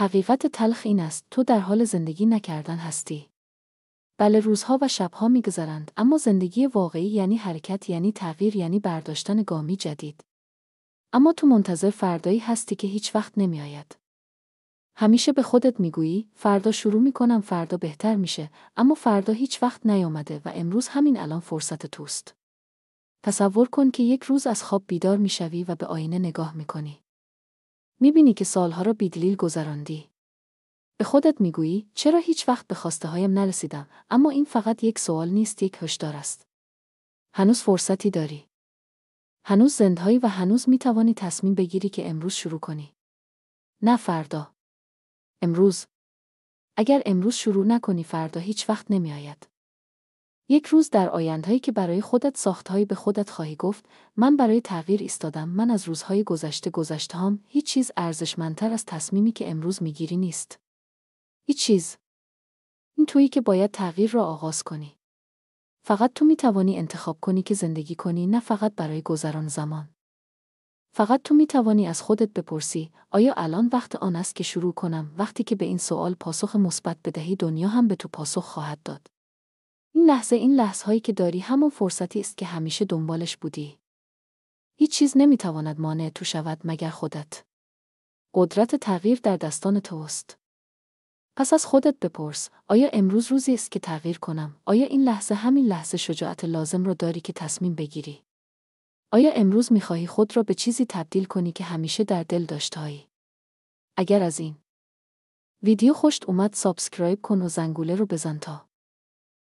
حقیقت تلخ این است تو در حال زندگی نکردن هستی. بله روزها و شبها میگذرند اما زندگی واقعی یعنی حرکت، یعنی تغییر، یعنی برداشتن گامی جدید. اما تو منتظر فردایی هستی که هیچ وقت نمیآید. همیشه به خودت میگویی فردا شروع میکنم، فردا بهتر میشه، اما فردا هیچ وقت نیامده و امروز همین الان فرصت توست. تصور کن که یک روز از خواب بیدار میشوی و به آینه نگاه میکنی. میبینی که سالها را بیدلیل گذراندی. به خودت میگویی چرا هیچ وقت به خواسته هایم نرسیدم، اما این فقط یک سوال نیست، یک هشدار است. هنوز فرصتی داری. هنوز زنده‌ای و هنوز میتوانی تصمیم بگیری که امروز شروع کنی. نه فردا. امروز. اگر امروز شروع نکنی فردا هیچ وقت نمیآید. یک روز در آینده‌ای که برای خودت ساخته‌ای به خودت خواهی گفت من برای تغییر ایستادم، من از روزهای گذشته‌هام، هیچ چیز ارزشمندتر از تصمیمی که امروز میگیری نیست. هیچ چیز. این تویی که باید تغییر را آغاز کنی. فقط تو میتوانی انتخاب کنی که زندگی کنی، نه فقط برای گذران زمان. فقط تو میتوانی از خودت بپرسی آیا الان وقت آن است که شروع کنم؟ وقتی که به این سوال پاسخ مثبت بدهی دنیا هم به تو پاسخ خواهد داد. این لحظه‌هایی که داری همان فرصتی است که همیشه دنبالش بودی. هیچ چیز نمیتواند مانع تو شود مگر خودت. قدرت تغییر در دستان توست. پس از خودت بپرس آیا امروز روزی است که تغییر کنم؟ آیا این لحظه همین لحظه شجاعت لازم را داری که تصمیم بگیری؟ آیا امروز می‌خواهی خود را به چیزی تبدیل کنی که همیشه در دل داشته‌ای؟ اگر از این ویدیو خوشت اومد سابسکرایب کن و زنگوله رو بزن تا